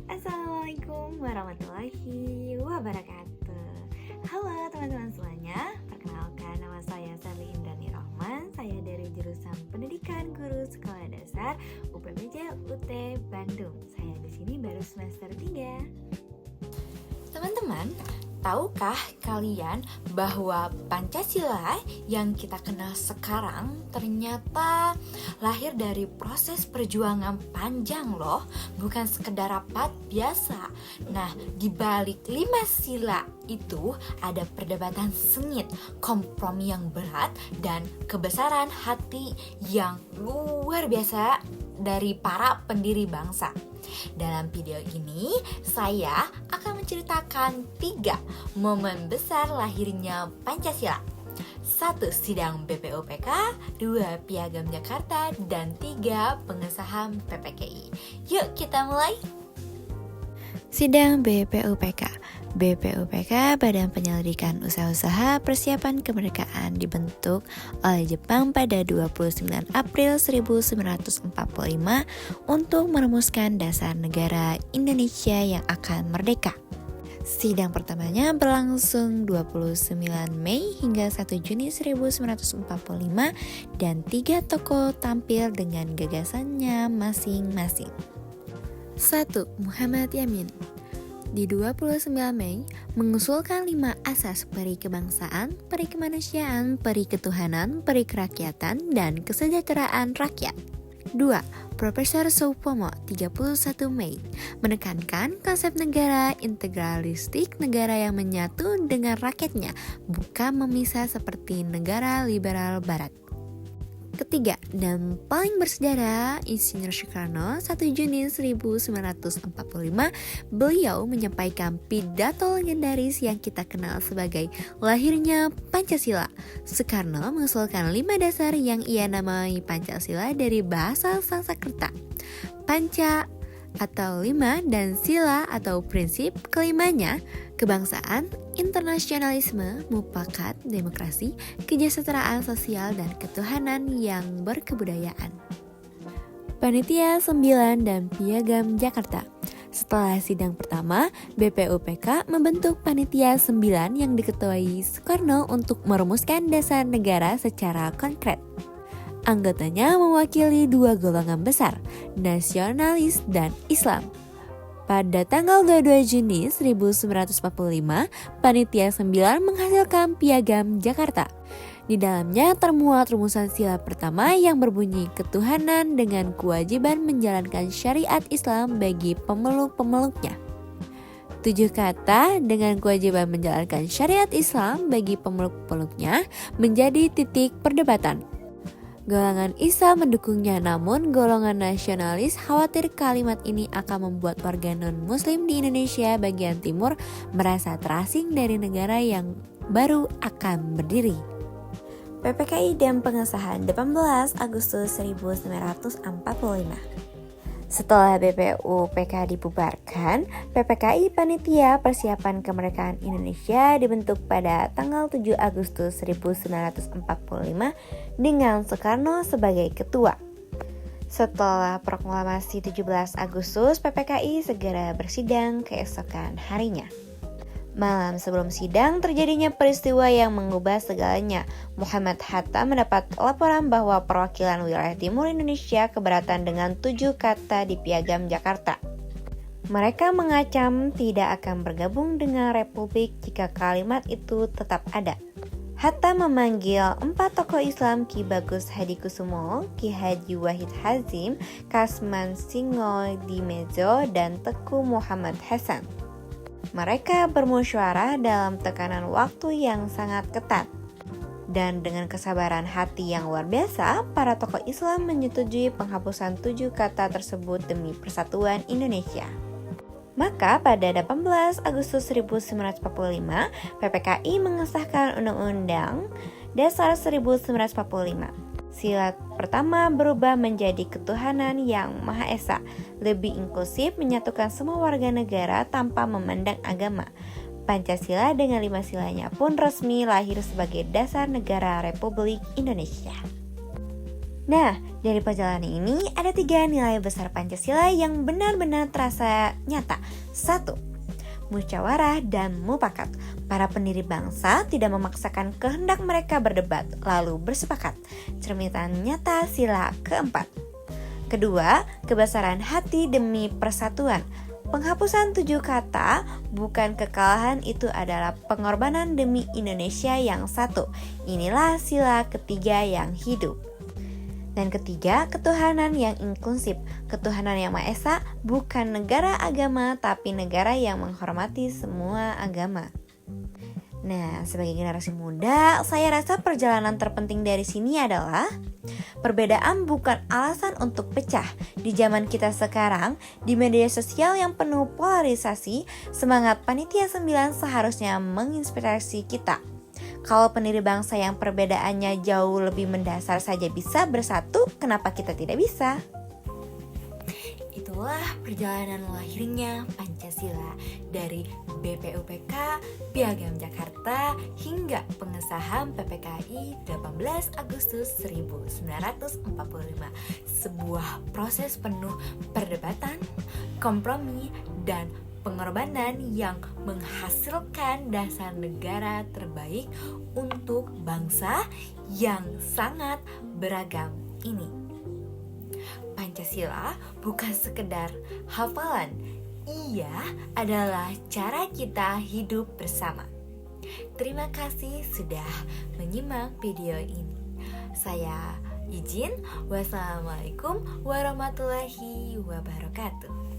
Assalamualaikum warahmatullahi wabarakatuh. Halo teman-teman semuanya, perkenalkan nama saya Sally Indrani Rohman. Saya dari jurusan Pendidikan Guru Sekolah Dasar UPBJ UT Bandung. Saya di sini baru semester 3. Teman-teman, tahukah kalian bahwa Pancasila yang kita kenal sekarang ternyata lahir dari proses perjuangan panjang loh, bukan sekedar rapat biasa. Nah, di balik 5 sila itu ada perdebatan sengit, kompromi yang berat, dan kebesaran hati yang luar biasa dari para pendiri bangsa. Dalam video ini, saya akan menceritakan 3 momen besar lahirnya Pancasila. 1. Sidang BPUPK, 2. Piagam Jakarta, dan 3. Pengesahan PPKI. Yuk kita mulai. Sidang BPUPK. BPUPK, Badan Penyelidikan Usaha-usaha Persiapan Kemerdekaan, dibentuk oleh Jepang pada 29 April 1945 untuk merumuskan dasar negara Indonesia yang akan merdeka. Sidang pertamanya berlangsung 29 Mei hingga 1 Juni 1945 dan 3 tokoh tampil dengan gagasannya masing-masing. 1. Muhammad Yamin di 29 Mei mengusulkan 5 asas peri kebangsaan, peri kemanusiaan, peri ketuhanan, peri kerakyatan, dan kesejahteraan rakyat. 2. Profesor Soepomo 31 Mei menekankan konsep negara integralistik, negara yang menyatu dengan rakyatnya, bukan memisah seperti negara liberal barat. Ketiga, dan paling bersejarah, Insinyur Soekarno 1 Juni 1945, beliau menyampaikan pidato legendaris yang kita kenal sebagai lahirnya Pancasila. Soekarno mengusulkan 5 dasar yang ia namai Pancasila dari bahasa Sanskerta. Panca atau 5 dan sila atau prinsip kelimanya, kebangsaan, internasionalisme, mufakat, demokrasi, kesejahteraan sosial, dan ketuhanan yang berkebudayaan. Panitia 9 dan Piagam Jakarta. Setelah sidang pertama, BPUPK membentuk Panitia 9 yang diketuai Soekarno untuk merumuskan dasar negara secara konkret. Anggotanya mewakili 2 golongan besar, nasionalis dan Islam. Pada tanggal 22 Juni 1945, Panitia 9 menghasilkan Piagam Jakarta. Di dalamnya termuat rumusan sila pertama yang berbunyi ketuhanan dengan kewajiban menjalankan syariat Islam bagi pemeluk-pemeluknya. 7 kata dengan kewajiban menjalankan syariat Islam bagi pemeluk-pemeluknya menjadi titik perdebatan. Golongan Islam mendukungnya, namun golongan nasionalis khawatir kalimat ini akan membuat warga non-muslim di Indonesia bagian timur merasa terasing dari negara yang baru akan berdiri. PPKI dan pengesahan 18 Agustus 1945. Setelah BPUPK dibubarkan, PPKI Panitia Persiapan Kemerdekaan Indonesia dibentuk pada tanggal 7 Agustus 1945 dengan Soekarno sebagai ketua. Setelah proklamasi 17 Agustus, PPKI segera bersidang keesokan harinya. Malam sebelum sidang terjadinya peristiwa yang mengubah segalanya. Muhammad Hatta mendapat laporan bahwa perwakilan wilayah timur Indonesia keberatan dengan 7 kata di Piagam Jakarta. Mereka mengacam tidak akan bergabung dengan Republik jika kalimat itu tetap ada. Hatta memanggil 4 tokoh Islam, Ki Bagus Hadikusumo, Ki Haji Wahid Hazim, Kasman Singo Dimezo, dan Teku Muhammad Hasan. Mereka bermusyawarah dalam tekanan waktu yang sangat ketat. Dan dengan kesabaran hati yang luar biasa, para tokoh Islam menyetujui penghapusan 7 kata tersebut demi persatuan Indonesia. Maka pada 18 Agustus 1945, PPKI mengesahkan Undang-Undang Dasar 1945. Sila pertama berubah menjadi ketuhanan yang Maha Esa, lebih inklusif, menyatukan semua warga negara tanpa memandang agama. Pancasila dengan 5 silanya pun resmi lahir sebagai dasar negara Republik Indonesia. Nah, dari perjalanan ini ada 3 nilai besar Pancasila yang benar-benar terasa nyata. 1. Musyawarah dan mufakat. Para pendiri bangsa tidak memaksakan kehendak mereka berdebat, lalu bersepakat. Cerminan nyata sila keempat. Kedua, kebesaran hati demi persatuan. Penghapusan 7 kata bukan kekalahan, itu adalah pengorbanan demi Indonesia yang satu. Inilah sila ketiga yang hidup. Dan ketiga, ketuhanan yang inklusif. Ketuhanan yang Maha Esa bukan negara agama, tapi negara yang menghormati semua agama. Nah, sebagai generasi muda, saya rasa perjalanan terpenting dari sini adalah perbedaan bukan alasan untuk pecah. Di zaman kita sekarang, di media sosial yang penuh polarisasi, semangat Panitia 9 seharusnya menginspirasi kita. Kalau pendiri bangsa yang perbedaannya jauh lebih mendasar saja bisa bersatu, kenapa kita tidak bisa? Itulah perjalanan lahirnya Pancasila dari BPUPK Piagam Jakarta hingga pengesahan PPKI 18 Agustus 1945. Sebuah proses penuh perdebatan, kompromi, dan pengorbanan yang menghasilkan dasar negara terbaik untuk bangsa yang sangat beragam ini. Pancasila bukan sekedar hafalan, ia adalah cara kita hidup bersama. Terima kasih sudah menyimak video ini. Saya izin, wassalamualaikum warahmatullahi wabarakatuh.